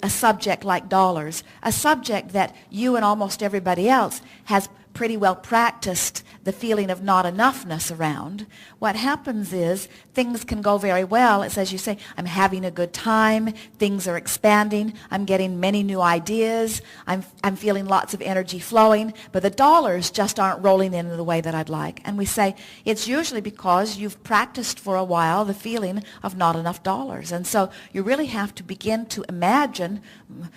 a subject like dollars, a subject that you and almost everybody else has pretty well practiced the feeling of not enoughness around, what happens is things can go very well. It's as you say, I'm having a good time, things are expanding, I'm getting many new ideas, I'm feeling lots of energy flowing, but the dollars just aren't rolling in the way that I'd like. And we say it's usually because you've practiced for a while the feeling of not enough dollars. And so you really have to begin to imagine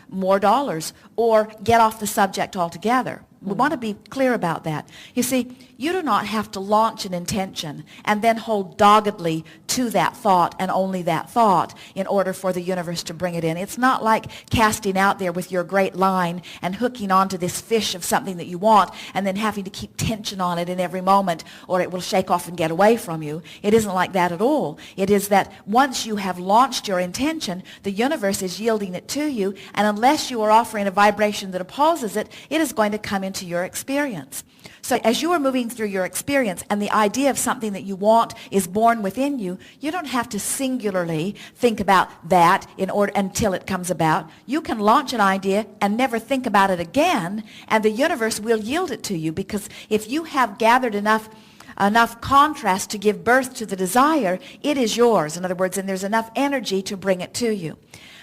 more dollars or get off the subject altogether. We want to be clear about that. You see, you do not have to launch an intention and then hold doggedly to that thought and only that thought in order for the universe to bring it in. It's not like casting out there with your great line and hooking onto this fish of something that you want and then having to keep tension on it in every moment or it will shake off and get away from you. It isn't like that at all. It is that once you have launched your intention, the universe is yielding it to you, and unless you are offering a vibration that opposes it, it is going to come into your experience. So as you are moving through your experience and the idea of something that you want is born within you, you don't have to singularly think about that in order until it comes about. You can launch an idea and never think about it again, and the universe will yield it to you, because if you have gathered enough contrast to give birth to the desire, it is yours. In other words, and there's enough energy to bring it to you.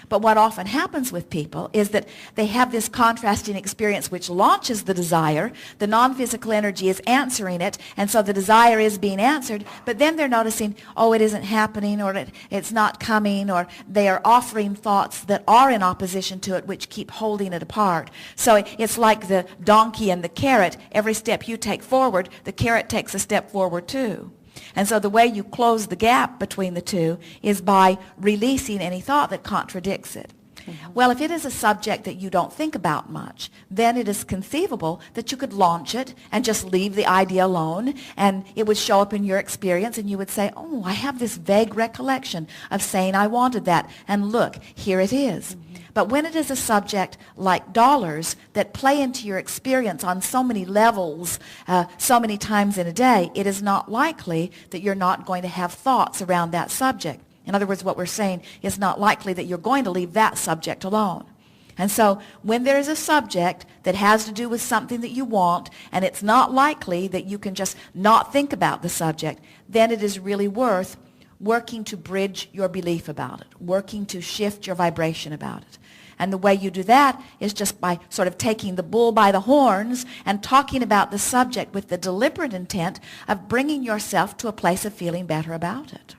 But what often happens with people is that they have this contrasting experience which launches the desire. The non-physical energy is answering it, and so the desire is being answered, but then they're noticing, oh, it isn't happening, or it's not coming, or they are offering thoughts that are in opposition to it which keep holding it apart. So it's like the donkey and the carrot. Every step you take forward, the carrot takes a step forward too. And so the way you close the gap between the two is by releasing any thought that contradicts it. Mm-hmm. Well, if it is a subject that you don't think about much, then it is conceivable that you could launch it and just leave the idea alone, and it would show up in your experience, and you would say, oh, I have this vague recollection of saying I wanted that, and look, here it is. Mm-hmm. But when it is a subject like dollars that play into your experience on so many levels, so many times in a day, it is not likely that you're not going to have thoughts around that subject. In other words, what we're saying is not likely that you're going to leave that subject alone. And so when there is a subject that has to do with something that you want, and it's not likely that you can just not think about the subject, then it is really worth working to bridge your belief about it, working to shift your vibration about it. And the way you do that is just by sort of taking the bull by the horns and talking about the subject with the deliberate intent of bringing yourself to a place of feeling better about it.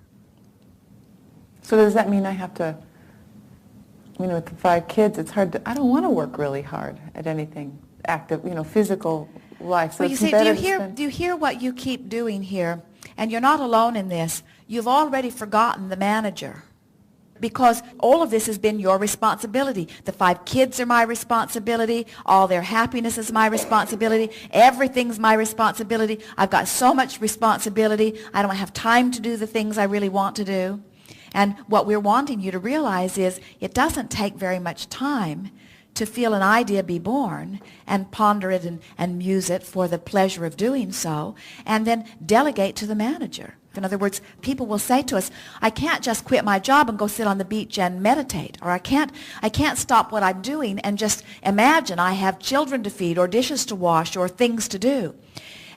So does that mean I have to, with the 5 kids, it's hard to, I don't want to work really hard at anything active, physical life. So well, you see, do you hear what you keep doing here? And you're not alone in this. You've already forgotten the manager, because all of this has been your responsibility. The 5 kids are my responsibility. All their happiness is my responsibility. Everything's my responsibility. I've got so much responsibility. I don't have time to do the things I really want to do. And what we're wanting you to realize is it doesn't take very much time to feel an idea be born and ponder it and muse it for the pleasure of doing so, and then delegate to the manager. In other words, people will say to us, I can't just quit my job and go sit on the beach and meditate, or I can't stop what I'm doing and just imagine I have children to feed or dishes to wash or things to do.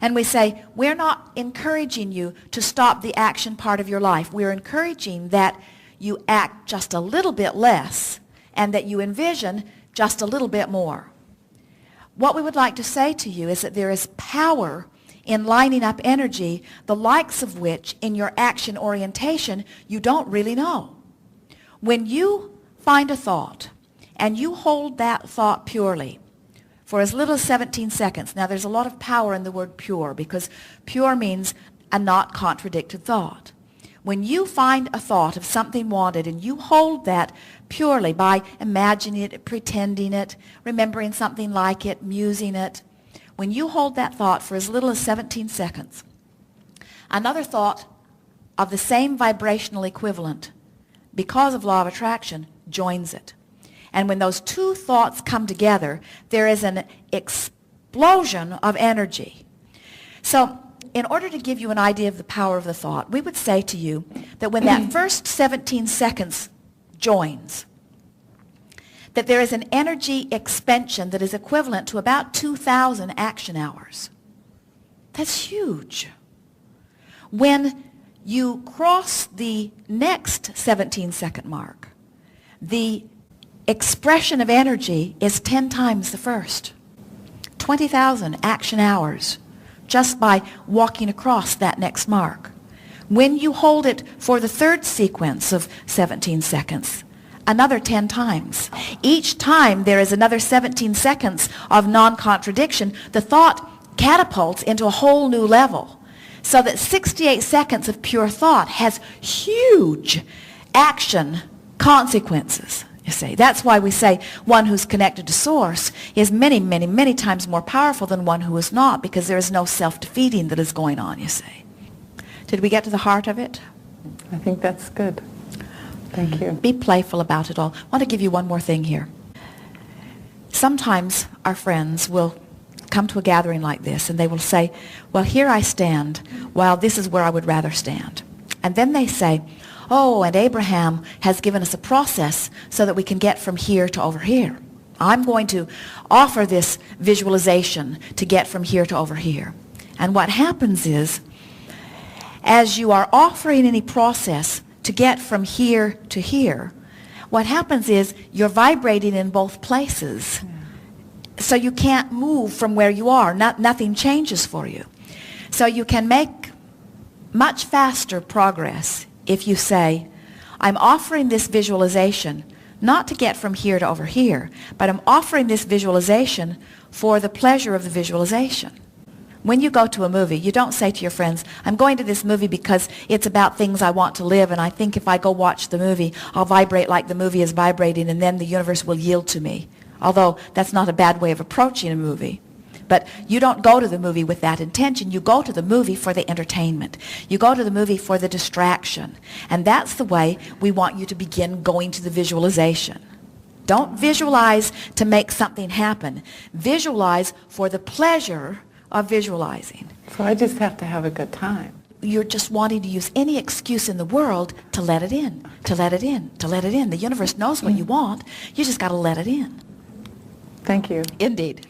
And we say, we're not encouraging you to stop the action part of your life. We're encouraging that you act just a little bit less and that you envision just a little bit more. What we would like to say to you is that there is power in lining up energy, the likes of which in your action orientation you don't really know. When you find a thought and you hold that thought purely for as little as 17 seconds. Now there's a lot of power in the word pure, because pure means a not contradicted thought. When you find a thought of something wanted and you hold that purely by imagining it, pretending it, remembering something like it, musing it, when you hold that thought for as little as 17 seconds, another thought of the same vibrational equivalent, because of law of attraction, joins it. And when those 2 thoughts come together, there is an explosion of energy. So in order to give you an idea of the power of the thought, we would say to you that when that first 17 seconds joins, that there is an energy expansion that is equivalent to about 2,000 action hours. That's huge. When you cross the next 17-second mark, the expression of energy is 10 times the first. 20,000 action hours just by walking across that next mark. When you hold it for the third sequence of 17 seconds, another 10 times. Each time there is another 17 seconds of non-contradiction. The thought catapults into a whole new level, so that 68 seconds of pure thought has huge action consequences. You see, that's why we say one who's connected to Source is many, many, many times more powerful than one who is not, because there is no self-defeating that is going on, you see. Did we get to the heart of it? I think that's good. Thank you. Be playful about it all. I want to give you one more thing here. Sometimes our friends will come to a gathering like this and they will say, well, here I stand, while this is where I would rather stand. And then they say, oh, and Abraham has given us a process so that we can get from here to over here. I'm going to offer this visualization to get from here to over here. And what happens is, as you are offering any process to get from here to here, what happens is you're vibrating in both places. So you can't move from where you are. Nothing changes for you. So you can make much faster progress if you say, I'm offering this visualization not to get from here to over here, but I'm offering this visualization for the pleasure of the visualization. When you go to a movie, you don't say to your friends, I'm going to this movie because it's about things I want to live, and I think if I go watch the movie, I'll vibrate like the movie is vibrating, and then the universe will yield to me. Although that's not a bad way of approaching a movie. But you don't go to the movie with that intention. You go to the movie for the entertainment. You go to the movie for the distraction. And that's the way we want you to begin going to the visualization. Don't visualize to make something happen. Visualize for the pleasure of visualizing. So I just have to have a good time. You're just wanting to use any excuse in the world to let it in, to let it in, to let it in. The universe knows what you want. You just got to let it in. Thank you. Indeed.